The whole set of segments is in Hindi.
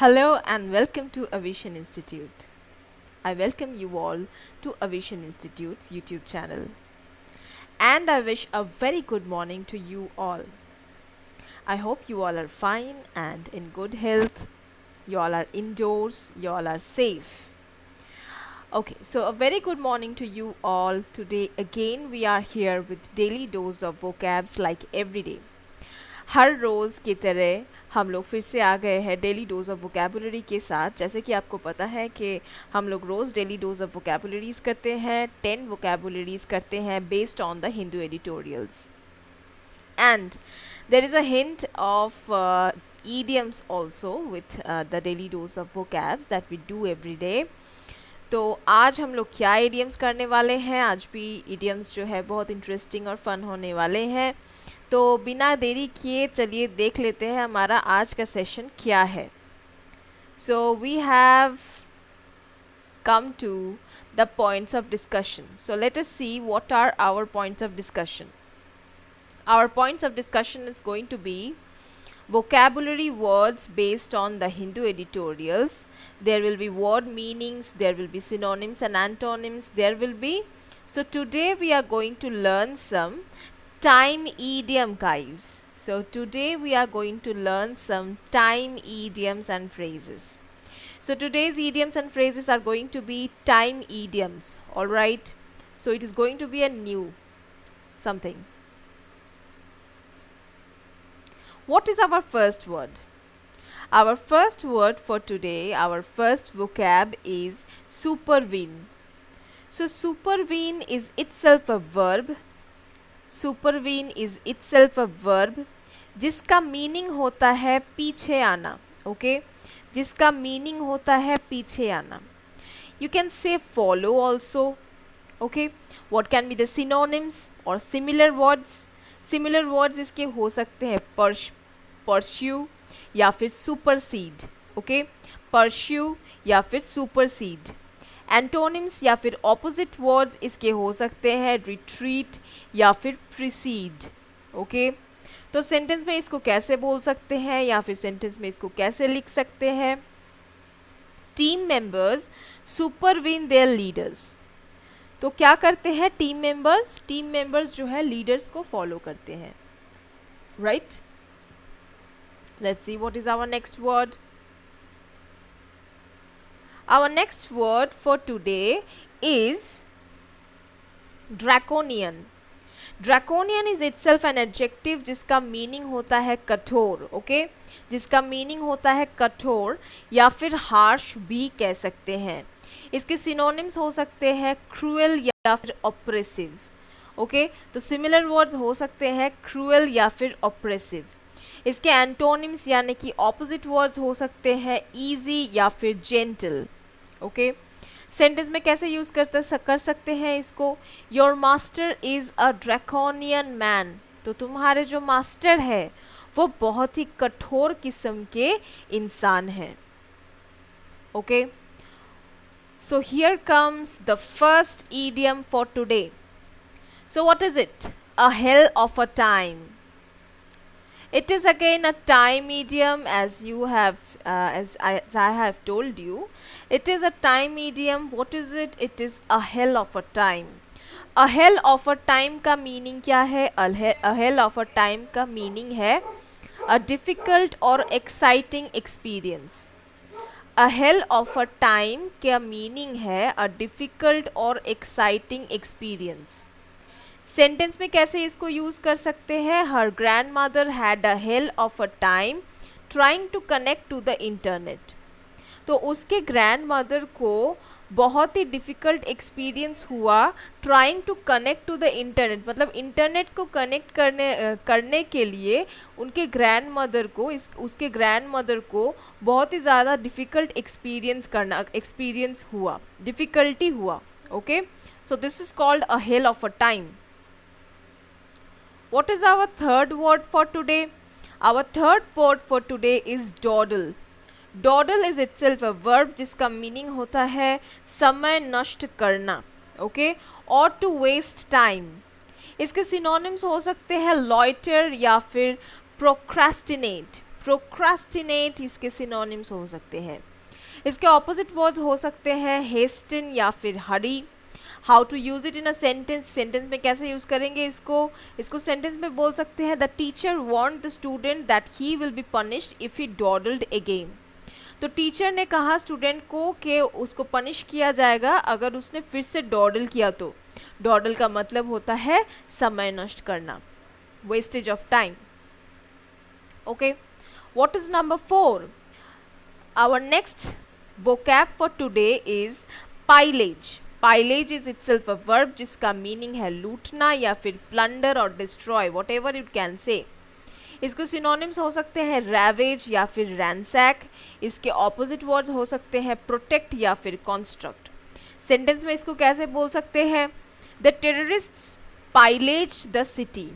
Hello and welcome to Aviation Institute. I welcome you all to Aviation Institute's YouTube channel. And I wish a very good morning to you all. I hope you all are fine and in good health. You all are indoors, you all are safe. Okay, so a very good morning to you all. Today again we are here with daily dose of vocabs like every day. हर रोज़ की तरह हम लोग फिर से आ गए हैं डेली डोज ऑफ वोकेबुलरी के साथ। जैसे कि आपको पता है कि हम लोग रोज़ डेली डोज ऑफ वोकेबुलरीज़ करते हैं, 10 वोकेबुलरीज़ करते हैं based on the Hindu editorials and there is a hint of idioms also with the daily dose of vocabs that we do every day. तो आज हम लोग क्या idioms करने वाले हैं? आज भी idioms जो है बहुत इंटरेस्टिंग और फन होने वाले हैं। तो बिना देरी किए चलिए देख लेते हैं हमारा आज का सेशन क्या है। So we have come to the points of discussion. So let us see what are our points of discussion. Our points of discussion is going to be vocabulary words based on the Hindu editorials. There will be word meanings, there will be synonyms and antonyms, there will be. So today we are going to learn some time idiom, guys. So today we are going to learn some time idioms and phrases. So today's idioms and phrases are going to be time idioms, all right? So it is going to be a new something. What is our first word? Our first word for today, our first vocab is supervene. So supervene is itself a verb. Supervene is itself a verb जिसका मीनिंग होता है पीछे आना, ओके जिसका मीनिंग होता है पीछे आना. You can say follow also, okay. What can be the synonyms or similar words? Similar words इसके हो सकते हैं pursue या फिर supersede, ओके pursue या फिर supersede. एंटोनिम्स या फिर ऑपोजिट वर्ड्स इसके हो सकते हैं रिट्रीट या फिर प्रीसीड, ओके. तो सेंटेंस में इसको कैसे बोल सकते हैं या फिर सेंटेंस में इसको कैसे लिख सकते हैं? Team members supervene their leaders. तो क्या करते हैं टीम मेंबर्स? टीम मेंबर्स जो है लीडर्स को फॉलो करते हैं, right. Let's see what is our next word. Our next word for today is draconian. Draconian is itself an adjective जिसका मीनिंग होता है कठोर, ओके जिसका मीनिंग होता है कठोर या फिर हार्श भी कह सकते हैं. इसके सिनोनिम्स हो सकते हैं क्रूएल या फिर ऑप्रेसिव, ओके. तो सिमिलर वर्ड्स हो सकते हैं क्रूएल या फिर ऑप्रेसिव. इसके एंटोनिम्स यानी कि ऑपोजिट वर्ड्स हो सकते हैं ईजी या फिर जेंटल, ओके. सेंटेंस में कैसे यूज़ कर सकते हैं इसको? Your master is a draconian man. तो तुम्हारे जो मास्टर है वो बहुत ही कठोर किस्म के इंसान हैं, okay. So here comes the first idiom for today. So what is it? A hell of a time. It is again a time idiom as you have as I have told you. It is a time idiom. What is it? It is a hell of a time. A hell of a time का meaning क्या है? A hell of a time का meaning है a difficult or exciting experience. A hell of a time का meaning है a difficult or exciting experience. Sentence में कैसे इसको यूज़ कर सकते हैं? Her grandmother had a hell of a time trying to connect to the internet. तो उसके ग्रैंड मदर को बहुत ही डिफ़िकल्ट एक्सपीरियंस हुआ trying to connect to the internet. मतलब इंटरनेट को कनेक्ट करने के लिए उनके ग्रैंड मदर को उसके ग्रैंड मदर को बहुत ही ज़्यादा डिफ़िकल्ट एक्सपीरियंस हुआ, डिफ़िकल्टी हुआ, okay. So this is called a hell of a time. What is our third word for today? Our third word for today is dawdle. Dawdle is itself a verb जिसका मीनिंग होता है समय नष्ट करना, ओके, और टू वेस्ट टाइम. इसके सिनोनिम्स हो सकते हैं loiter या फिर procrastinate. प्रोक्रास्टिनेट इसके सिनोनिम्स हो सकते हैं। इसके ऑपोजिट वर्ड हो सकते हैं हेस्टन या फिर hurry. How to use it in a sentence, sentence में कैसे यूज करेंगे इसको सेंटेंस में बोल सकते हैं the teacher warned the student that he will be punished if he doodled again. तो टीचर ने कहा स्टूडेंट को कि उसको पनिश किया जाएगा अगर उसने फिर से डॉडल किया तो। डॉडल का मतलब होता है समय नष्ट करना, wastage of time. Okay, what is number 4? Our next vocab for today is pillage. Pillage is itself a verb जिसका मीनिंग है लूटना या फिर प्लंडर और destroy, what ever you can say. इसको सिनोनिम्स हो सकते हैं ravage या फिर ransack। इसके ऑपोजिट वर्ड्स हो सकते हैं protect या फिर construct। सेंटेंस में इसको कैसे बोल सकते हैं? The terrorists pillage the city.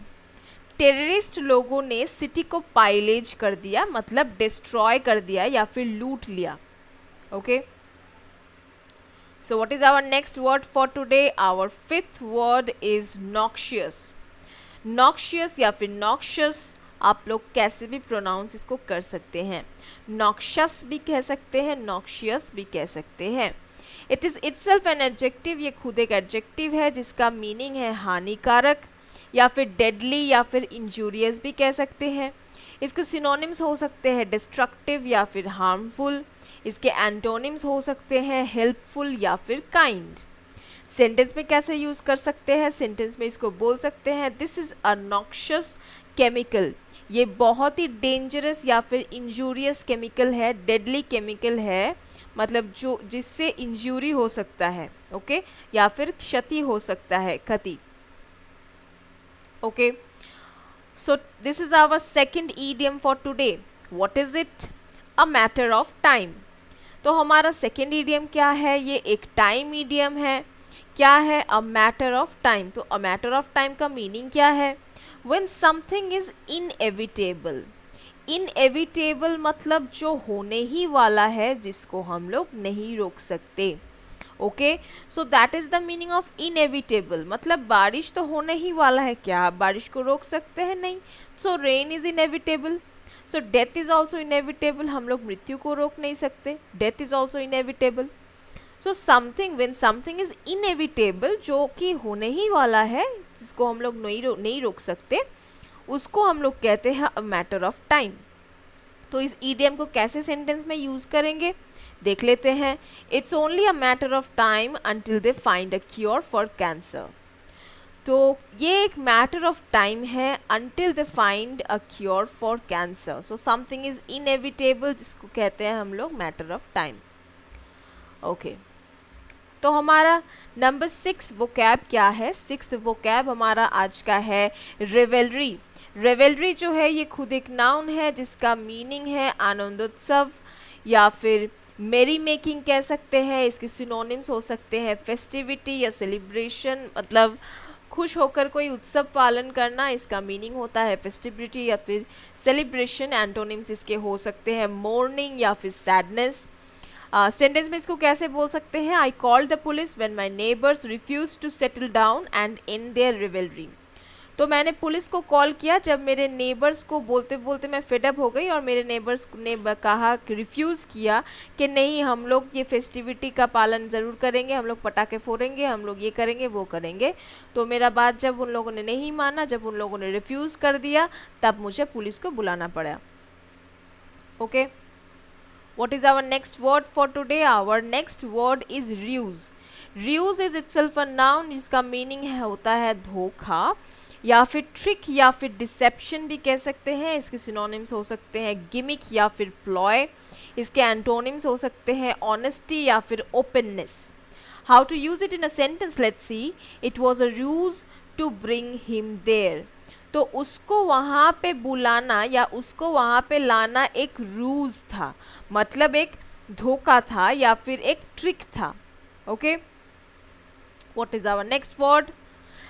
Terrorist लोगों ने सिटी को पाइलेज कर दिया, मतलब डिस्ट्रॉय कर दिया या फिर लूट लिया। Okay, so what is our next word for today? Our fifth word is noxious. noxious या फिर noxious, आप लोग कैसे भी प्रोनाउंस इसको कर सकते हैं। noxious भी कह सकते हैं, noxious भी कह सकते हैं। it is itself an adjective, ये खुद एक एडजेक्टिव है जिसका मीनिंग है हानिकारक या फिर डेडली या फिर इंजूरियस भी कह सकते हैं। इसके सिनोनिम्स हो सकते हैं डिस्ट्रक्टिव या फिर हार्मफुल। इसके एंटोनिम्स हो सकते हैं हेल्पफुल या फिर काइंड। सेंटेंस में कैसे यूज कर सकते हैं? सेंटेंस में इसको बोल सकते हैं this is a noxious chemical, ये बहुत ही डेंजरस या फिर इंजूरियस केमिकल है, डेडली केमिकल है, मतलब जो जिससे इंजूरी हो सकता है, ओके, या फिर क्षति हो सकता है, क्षति। Okay, so this is our second idiom for today. What is it? A matter of time. तो हमारा सेकेंड idiom क्या है? ये एक टाइम idiom है। क्या है? A matter of time. तो a matter of time का मीनिंग क्या है? When something is inevitable. Inevitable मतलब जो होने ही वाला है, जिसको हम लोग नहीं रोक सकते। Okay, so that is the meaning of inevitable, मतलब बारिश तो होने ही वाला है, क्या आप बारिश को रोक सकते हैं? नहीं। सो rain is inevitable. So death is also inevitable, हम लोग मृत्यु को रोक नहीं सकते, death is also inevitable. So something, when something is inevitable, जो कि होने ही वाला है, जिसको हम लोग नहीं रोक सकते, उसको हम लोग कहते हैं अ मैटर ऑफ टाइम। तो इस ईडियम को कैसे सेंटेंस में यूज करेंगे देख लेते हैं। It's only a matter of time until they find a cure for cancer. तो ये एक मैटर ऑफ टाइम है, until they find a cure for cancer. So something is inevitable, जिसको कहते हैं हम लोग मैटर ऑफ टाइम। ओके, तो हमारा नंबर 6 वोकैब क्या है? 6th वोकैब हमारा आज का है रेवेलरी। रेवेलरी जो है ये खुद एक नाउन है जिसका मीनिंग है आनंदोत्सव या फिर मेरी मेकिंग कह सकते हैं। इसके सिनोनिम्स हो सकते हैं फेस्टिविटी या सेलिब्रेशन, मतलब खुश होकर कोई उत्सव पालन करना, इसका मीनिंग होता है फेस्टिविटी या फिर सेलिब्रेशन। एंटोनिम्स इसके हो सकते हैं मोर्निंग या फिर सैडनेस। सेंटेंस में इसको कैसे बोल सकते हैं? I called the police when my neighbours refuse to settle down and in their revelry. तो मैंने पुलिस को कॉल किया जब मेरे नेबर्स को बोलते बोलते मैं फेडअप हो गई और मेरे नेबर्स ने कहा, रिफ्यूज़ किया कि नहीं हम लोग ये फेस्टिविटी का पालन ज़रूर करेंगे, हम लोग पटाखे फोड़ेंगे, हम लोग ये करेंगे वो करेंगे। तो मेरा बात जब उन लोगों ने नहीं माना, जब उन लोगों ने रिफ्यूज़ कर दिया, तब मुझे पुलिस को बुलाना पड़ा। Okay, what is our next word for today? Our next word is ruse. Ruse is itself a noun, जिसका मीनिंग होता है धोखा या फिर ट्रिक या फिर डिसेप्शन भी कह सकते हैं। इसके सिनोनिम्स हो सकते हैं गिमिक या फिर प्लॉय। इसके एंटोनिम्स हो सकते हैं ऑनेस्टी या फिर openness. How to use it in a sentence? Let's see. It was a ruse to bring him there. तो उसको वहाँ पे बुलाना या उसको वहाँ पे लाना एक रूज था, मतलब एक धोखा था या फिर एक ट्रिक था। Okay, what is our next word?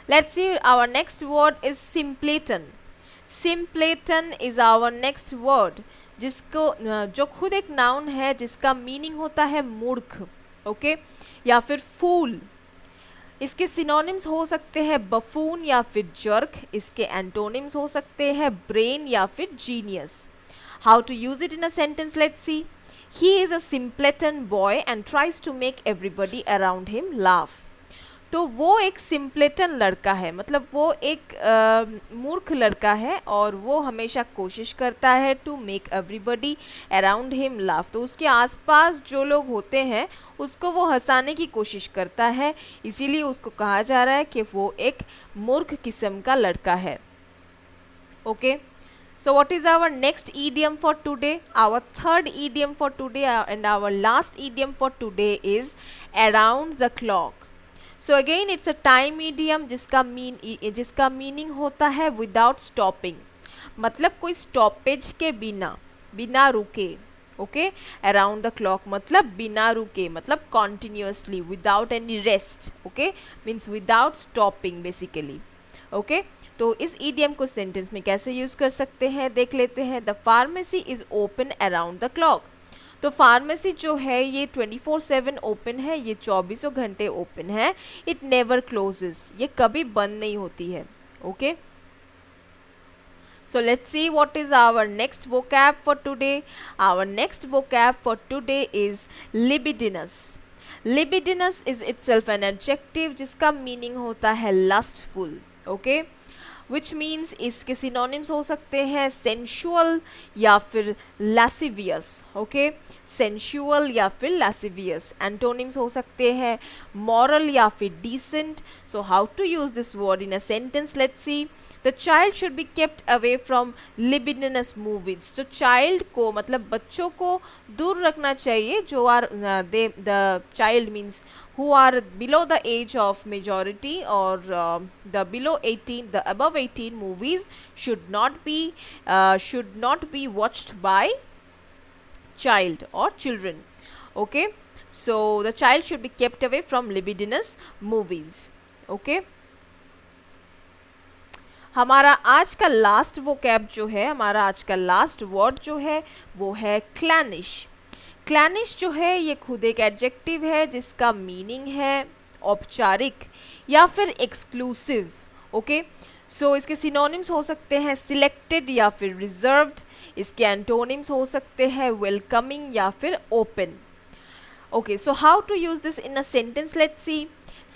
Let's see, our next word is simpleton. Simpleton is our next word, जिसको जो खुद एक नाउन है जिसका मीनिंग होता है मूर्ख, ओके, या फिर फूल। इसके सिनोनिम्स हो सकते हैं बफून या फिर जर्क। इसके एंटोनिम्स हो सकते हैं ब्रेन या फिर genius. How to use it in a sentence? Let's see. He is a simpleton boy and tries to make everybody around him laugh. तो वो एक सिम्पलेटन लड़का है, मतलब वो एक मूर्ख लड़का है और वो हमेशा कोशिश करता है to make everybody around him laugh. तो उसके आसपास जो लोग होते हैं उसको वो हंसाने की कोशिश करता है, इसीलिए उसको कहा जा रहा है कि वो एक मूर्ख किस्म का लड़का है। Okay, so what is our next idiom for today? Our third idiom for today and our last idiom for today is around the clock. So again it's a time idiom जिसका मीनिंग होता है without stopping, मतलब कोई स्टॉपेज के बिना रुके। ओके, अराउंड द क्लॉक मतलब बिना रुके, मतलब continuously, without any rest. Okay, means without stopping basically. Okay, तो इस ईडियम को सेंटेंस में कैसे यूज़ कर सकते हैं देख लेते हैं। The pharmacy is open around the clock. तो फार्मेसी जो है ये 24/7 ओपन है, ये 24 घंटे ओपन है। इट नेवर क्लोजेस, ये कभी बंद नहीं होती है। Okay, so let's see what is our next vocab for today. Our next vocab for today is libidinous. Libidinous is itself an adjective जिसका meaning होता है lustful. Okay, which means इसके synonyms हो सकते हैं sensual या फिर lascivious. Okay, sensual या फिर lascivious. Antonyms हो सकते हैं moral या फिर decent. So how to use this word in a sentence? Let's see. The child should be kept away from libidinous movies. तो child को मतलब बच्चों को दूर रखना चाहिए जो are the child means who are below the age of majority or the below 18, the above 18 movies should not be watched by child or children. Okay, so the child should be kept away from libidinous movies. Okay, हमारा आज का लास्ट वोकैब जो है, हमारा आज का लास्ट वर्ड जो है वो है क्लैनिश। क्लैनिश जो है ये खुद एक एडजेक्टिव है जिसका मीनिंग है औपचारिक या फिर एक्सक्लूसिव। ओके, सो इसके सिनोनिम्स हो सकते हैं सिलेक्टेड या फिर रिजर्व्ड। इसके एंटोनिम्स हो सकते हैं वेलकमिंग या फिर open. Okay, so how to use this in a sentence? Let's see.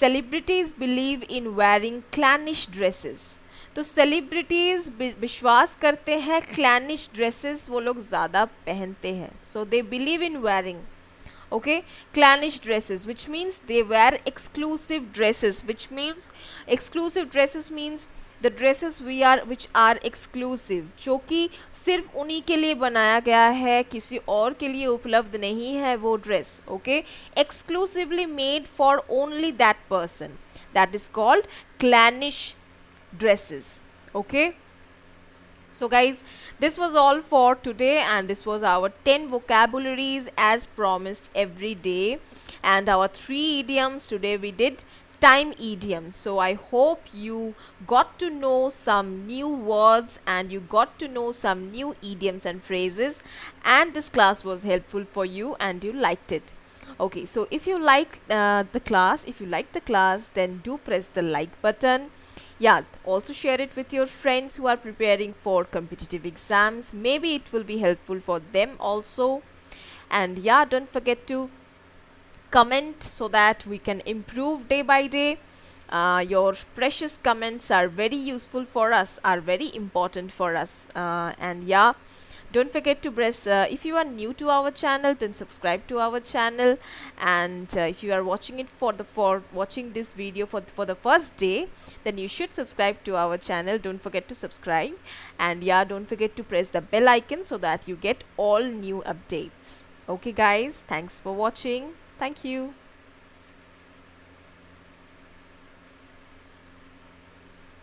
Celebrities believe in wearing clannish dresses. तो सेलिब्रिटीज़ विश्वास करते हैं क्लैनिश ड्रेसेस वो लोग ज़्यादा पहनते हैं। So they believe in wearing okay clannish dresses, which means they wear exclusive dresses, which means exclusive dresses means the dresses which are exclusive, जो कि सिर्फ उन्हीं के लिए बनाया गया है, किसी और के लिए उपलब्ध नहीं है वो dress. Okay, exclusively made for only that person, that is called clannish dresses. Okay, so guys, this was all for today and this was our 10 vocabularies as promised every day, and our 3 idioms. Today we did time idioms. So I hope you got to know some new words and you got to know some new idioms and phrases, and this class was helpful for you and you liked it. Okay, so if you like the class, then do press the like button. Yeah, also share it with your friends who are preparing for competitive exams. Maybe it will be helpful for them also. And yeah, don't forget to comment so that we can improve day by day. Your precious comments are very useful for us, are very important for us. And yeah, don't forget to press if you are new to our channel, then subscribe to our channel. And if you are watching it for watching this video for the first day, then you should subscribe to our channel. Don't forget to subscribe, and yeah, don't forget to press the bell icon so that you get all new updates. Okay guys, thanks for watching. Thank you.